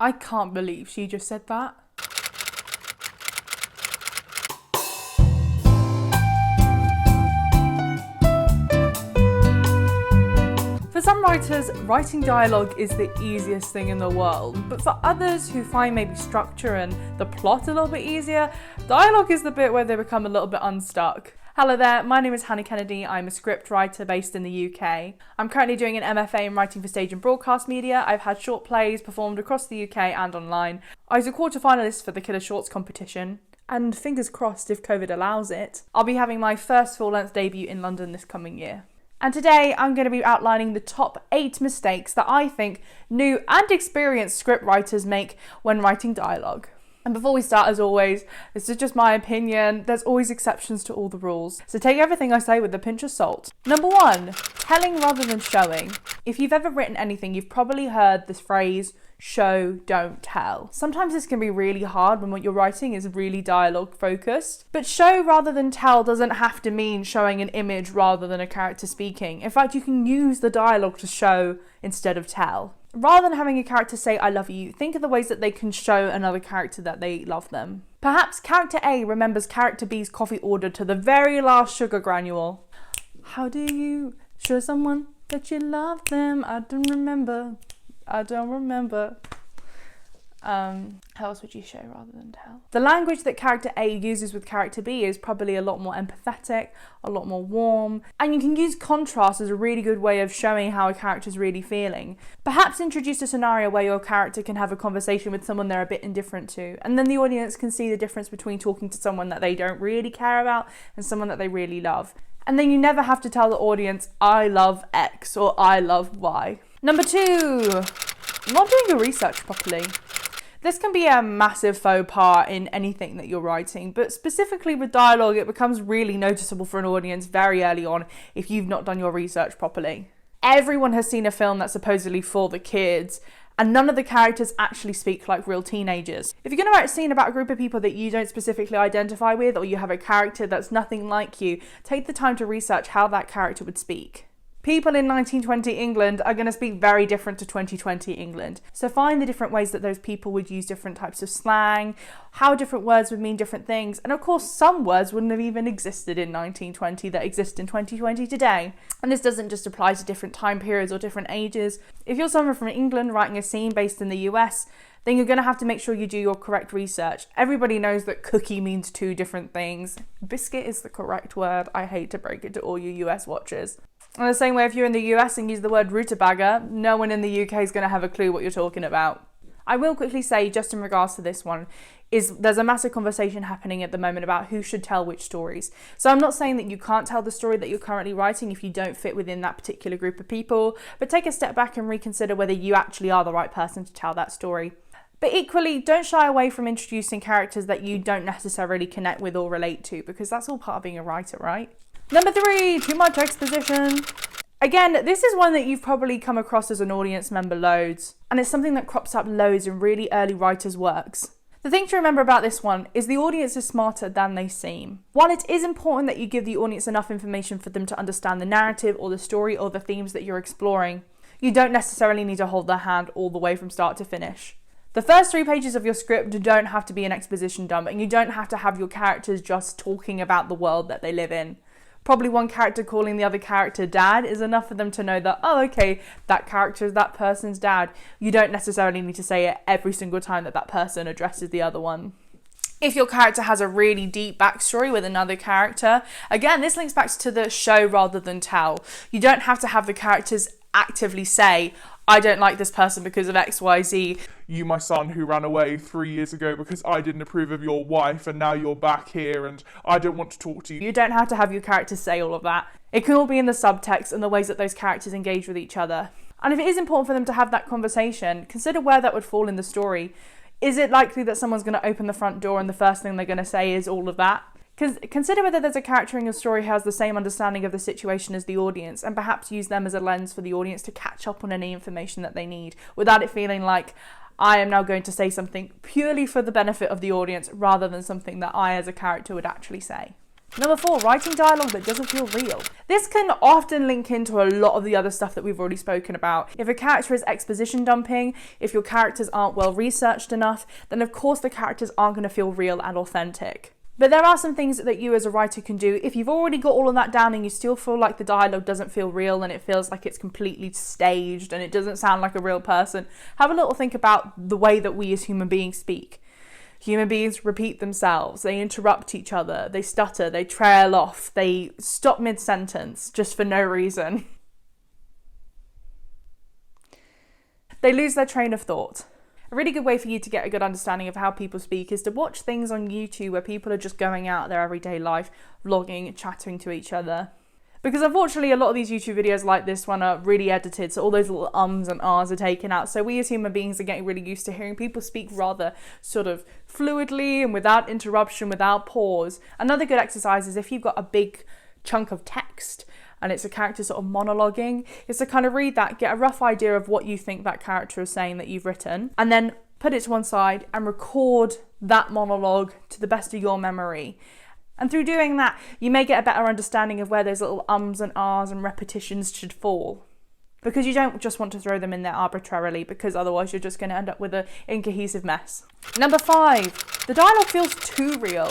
I can't believe she just said that. For some writers, writing dialogue is the easiest thing in the world, but for others who find maybe structure and the plot a little bit easier, dialogue is the bit where they become a little bit unstuck. Hello there, my name is Hannah Kennedy. I'm a scriptwriter based in the UK. I'm currently doing an MFA in writing for stage and broadcast media. I've had short plays performed across the UK and online. I was a quarter-finalist for the Killer Shorts competition, and fingers crossed if COVID allows it, I'll be having my first full-length debut in London this coming year. And today I'm going to be outlining the top 8 mistakes that I think new and experienced scriptwriters make when writing dialogue. And before we start, as always, this is just my opinion. There's always exceptions to all the rules, so take everything I say with a pinch of salt. Number 1, telling rather than showing. If you've ever written anything, you've probably heard this phrase, show, don't tell. Sometimes this can be really hard when what you're writing is really dialogue focused. But show rather than tell doesn't have to mean showing an image rather than a character speaking. In fact, you can use the dialogue to show instead of tell. Rather than having a character say, I love you, think of the ways that they can show another character that they love them. Perhaps character A remembers character B's coffee order to the very last sugar granule. How do you show someone that you love them? I don't remember. How else would you show rather than tell? The language that character A uses with character B is probably a lot more empathetic, a lot more warm, and you can use contrast as a really good way of showing how a character's really feeling. Perhaps introduce a scenario where your character can have a conversation with someone they're a bit indifferent to, and then the audience can see the difference between talking to someone that they don't really care about and someone that they really love. And then you never have to tell the audience, I love X or I love Y. Number 2, not doing your research properly. This can be a massive faux pas in anything that you're writing, but specifically with dialogue, it becomes really noticeable for an audience very early on if you've not done your research properly. Everyone has seen a film that's supposedly for the kids, and none of the characters actually speak like real teenagers. If you're going to write a scene about a group of people that you don't specifically identify with, or you have a character that's nothing like you, take the time to research how that character would speak. People in 1920 England are going to speak very different to 2020 England. So find the different ways that those people would use different types of slang, how different words would mean different things. And of course, some words wouldn't have even existed in 1920 that exist in 2020 today. And this doesn't just apply to different time periods or different ages. If you're someone from England writing a scene based in the US, then you're going to have to make sure you do your correct research. Everybody knows that cookie means 2 different things. Biscuit is the correct word. I hate to break it to all you US watchers. In the same way, if you're in the US and use the word rutabaga, no one in the UK is going to have a clue what you're talking about. I will quickly say, just in regards to this one, there's a massive conversation happening at the moment about who should tell which stories. So I'm not saying that you can't tell the story that you're currently writing if you don't fit within that particular group of people, but take a step back and reconsider whether you actually are the right person to tell that story. But equally, don't shy away from introducing characters that you don't necessarily connect with or relate to, because that's all part of being a writer, right? Number 3, too much exposition. Again, this is one that you've probably come across as an audience member loads, and it's something that crops up loads in really early writers' works. The thing to remember about this one is the audience is smarter than they seem. While it is important that you give the audience enough information for them to understand the narrative or the story or the themes that you're exploring, you don't necessarily need to hold their hand all the way from start to finish. The first 3 pages of your script don't have to be an exposition dump, and you don't have to have your characters just talking about the world that they live in. Probably one character calling the other character dad is enough for them to know that, oh, okay, that character is that person's dad. You don't necessarily need to say it every single time that person addresses the other one. If your character has a really deep backstory with another character, again, this links back to the show rather than tell. You don't have to have the characters actively say, I don't like this person because of XYZ. You, my son, who ran away 3 years ago because I didn't approve of your wife and now you're back here and I don't want to talk to you. You don't have to have your characters say all of that. It can all be in the subtext and the ways that those characters engage with each other. And if it is important for them to have that conversation, consider where that would fall in the story. Is it likely that someone's going to open the front door and the first thing they're going to say is all of that? Consider whether there's a character in your story who has the same understanding of the situation as the audience, and perhaps use them as a lens for the audience to catch up on any information that they need, without it feeling like I am now going to say something purely for the benefit of the audience rather than something that I as a character would actually say. Number 4, writing dialogue that doesn't feel real. This can often link into a lot of the other stuff that we've already spoken about. If a character is exposition dumping, if your characters aren't well researched enough, then of course the characters aren't going to feel real and authentic. But there are some things that you as a writer can do. If you've already got all of that down and you still feel like the dialogue doesn't feel real and it feels like it's completely staged and it doesn't sound like a real person, have a little think about the way that we as human beings speak. Human beings repeat themselves, they interrupt each other, they stutter, they trail off, they stop mid-sentence just for no reason. They lose their train of thought. A really good way for you to get a good understanding of how people speak is to watch things on YouTube where people are just going out their everyday life, vlogging, chatting to each other. Because unfortunately a lot of these YouTube videos like this one are really edited, so all those little ums and ahs are taken out. So we as human beings are getting really used to hearing people speak rather sort of fluidly and without interruption, without pause. Another good exercise is if you've got a big chunk of text and it's a character sort of monologuing, is to kind of read that, get a rough idea of what you think that character is saying that you've written, and then put it to one side and record that monologue to the best of your memory. And through doing that, you may get a better understanding of where those little ums and ahs and repetitions should fall. Because you don't just want to throw them in there arbitrarily, because otherwise you're just going to end up with an incohesive mess. Number 5, the dialogue feels too real.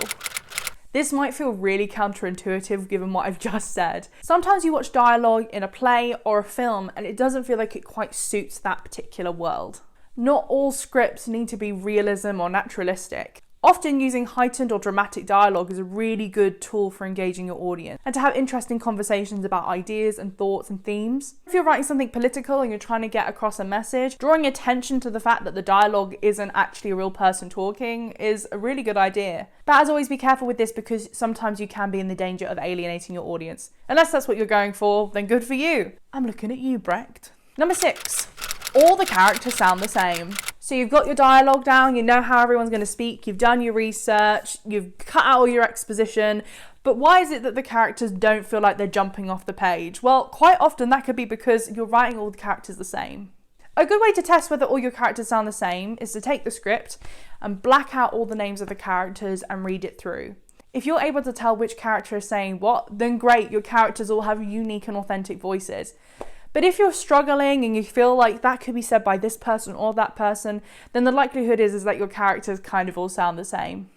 This might feel really counterintuitive given what I've just said. Sometimes you watch dialogue in a play or a film and it doesn't feel like it quite suits that particular world. Not all scripts need to be realism or naturalistic. Often using heightened or dramatic dialogue is a really good tool for engaging your audience and to have interesting conversations about ideas and thoughts and themes. If you're writing something political and you're trying to get across a message, drawing attention to the fact that the dialogue isn't actually a real person talking is a really good idea. But as always, be careful with this because sometimes you can be in the danger of alienating your audience. Unless that's what you're going for, then good for you. I'm looking at you, Brecht. Number 6. All the characters sound the same. So you've got your dialogue down, you know how everyone's going to speak, you've done your research, you've cut out all your exposition, but why is it that the characters don't feel like they're jumping off the page? Well, quite often that could be because you're writing all the characters the same. A good way to test whether all your characters sound the same is to take the script and black out all the names of the characters and read it through. If you're able to tell which character is saying what, then great, your characters all have unique and authentic voices. But if you're struggling and you feel like that could be said by this person or that person, then the likelihood is that your characters kind of all sound the same.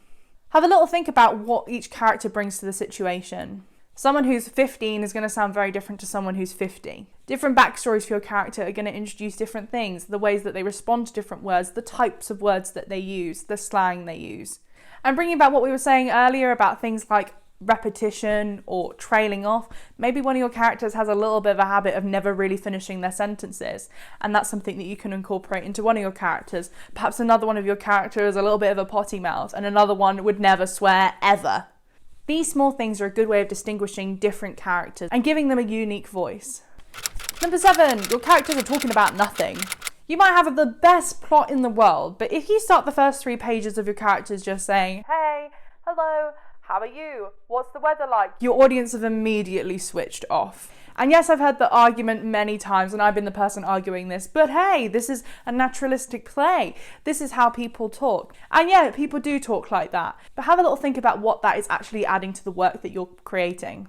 Have a little think about what each character brings to the situation. Someone who's 15 is going to sound very different to someone who's 50. Different backstories for your character are going to introduce different things, the ways that they respond to different words, the types of words that they use, the slang they use. And bringing back what we were saying earlier about things like repetition or trailing off, maybe one of your characters has a little bit of a habit of never really finishing their sentences, and that's something that you can incorporate into one of your characters. Perhaps another one of your characters is a little bit of a potty mouth and another one would never swear ever. These small things are a good way of distinguishing different characters and giving them a unique voice. Number 7, your characters are talking about nothing. You might have the best plot in the world, but if you start the first 3 pages of your characters just saying, hey, hello, how are you? What's the weather like? Your audience have immediately switched off. And yes, I've heard the argument many times and I've been the person arguing this, but hey, this is a naturalistic play. This is how people talk. And yeah, people do talk like that. But have a little think about what that is actually adding to the work that you're creating.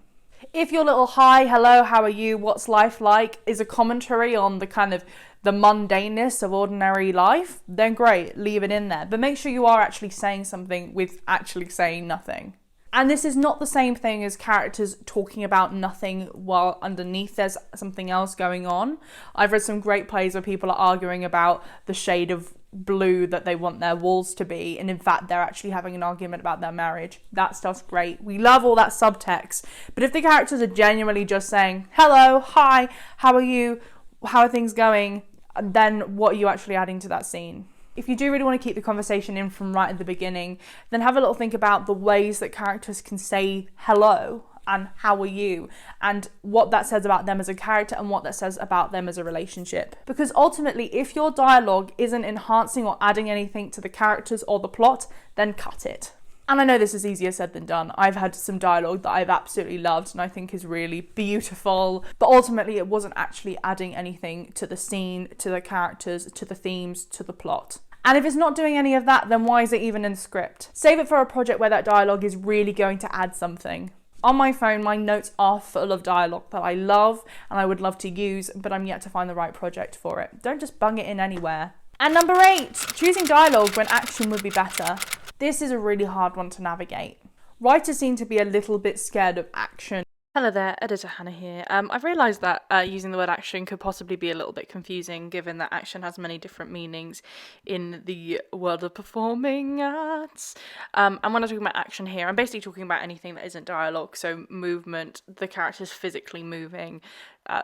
If your little hi, hello, how are you, what's life like is a commentary on the kind of the mundaneness of ordinary life, then great, leave it in there. But make sure you are actually saying something with actually saying nothing. And this is not the same thing as characters talking about nothing while underneath there's something else going on. I've read some great plays where people are arguing about the shade of blue that they want their walls to be, and in fact they're actually having an argument about their marriage. That stuff's great. We love all that subtext. But if the characters are genuinely just saying, hello, hi, how are you, how are things going, then what are you actually adding to that scene? If you do really want to keep the conversation in from right at the beginning, then have a little think about the ways that characters can say hello and how are you, and what that says about them as a character and what that says about them as a relationship. Because ultimately, if your dialogue isn't enhancing or adding anything to the characters or the plot, then cut it. And I know this is easier said than done. I've had some dialogue that I've absolutely loved and I think is really beautiful, but ultimately it wasn't actually adding anything to the scene, to the characters, to the themes, to the plot. And if it's not doing any of that, then why is it even in the script? Save it for a project where that dialogue is really going to add something. On my phone, my notes are full of dialogue that I love and I would love to use, but I'm yet to find the right project for it. Don't just bung it in anywhere. And number 8, choosing dialogue when action would be better. This is a really hard one to navigate. Writers seem to be a little bit scared of action. Hello there, Editor Hannah here. I've realised that using the word action could possibly be a little bit confusing, given that action has many different meanings in the world of performing arts. And when I'm talking about action here, I'm basically talking about anything that isn't dialogue, so movement, the characters physically moving,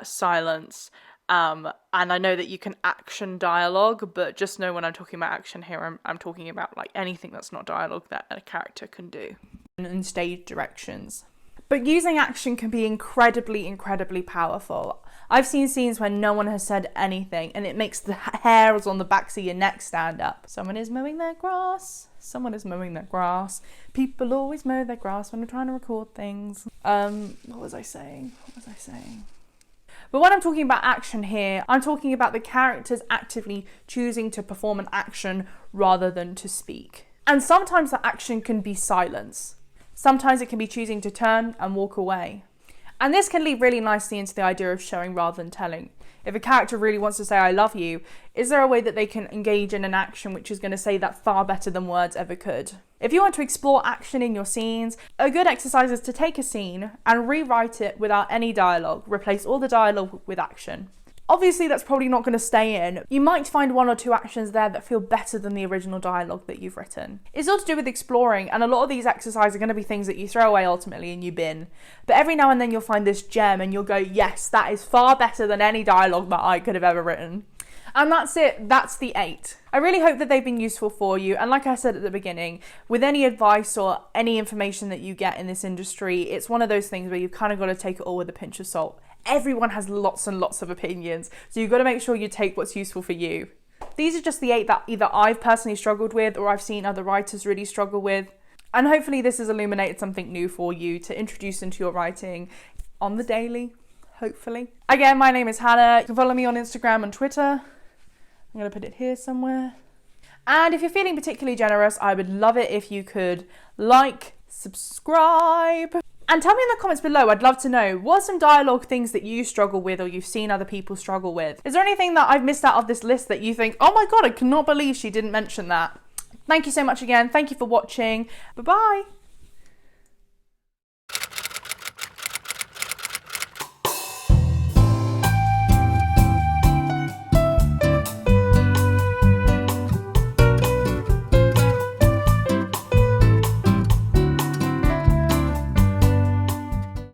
silence. And I know that you can action dialogue, but just know when I'm talking about action here, I'm talking about like anything that's not dialogue that a character can do. And stage directions. But using action can be incredibly, incredibly powerful. I've seen scenes where no one has said anything and it makes the hairs on the backs of your neck stand up. Someone is mowing their grass. Someone is mowing their grass. People always mow their grass when they're trying to record things. What was I saying? But when I'm talking about action here, I'm talking about the characters actively choosing to perform an action rather than to speak. And sometimes that action can be silence. Sometimes it can be choosing to turn and walk away. And this can lead really nicely into the idea of showing rather than telling. If a character really wants to say, I love you, is there a way that they can engage in an action which is going to say that far better than words ever could? If you want to explore action in your scenes, a good exercise is to take a scene and rewrite it without any dialogue. Replace all the dialogue with action. Obviously, that's probably not going to stay in. You might find 1 or 2 actions there that feel better than the original dialogue that you've written. It's all to do with exploring, and a lot of these exercises are going to be things that you throw away ultimately and you bin. But every now and then you'll find this gem and you'll go, yes, that is far better than any dialogue that I could have ever written. And that's it. That's the 8. I really hope that they've been useful for you. And like I said at the beginning, with any advice or any information that you get in this industry, it's one of those things where you've kind of got to take it all with a pinch of salt. Everyone has lots and lots of opinions, so you've got to make sure you take what's useful for you. These are just the 8 that either I've personally struggled with or I've seen other writers really struggle with. And hopefully this has illuminated something new for you to introduce into your writing on the daily, hopefully. Again, my name is Hannah. You can follow me on Instagram and Twitter. I'm going to put it here somewhere. And if you're feeling particularly generous, I would love it if you could like, subscribe, and tell me in the comments below. I'd love to know, what are some dialogue things that you struggle with or you've seen other people struggle with? Is there anything that I've missed out of this list that you think, oh my god, I cannot believe she didn't mention that? Thank you so much again. Thank you for watching. Bye-bye.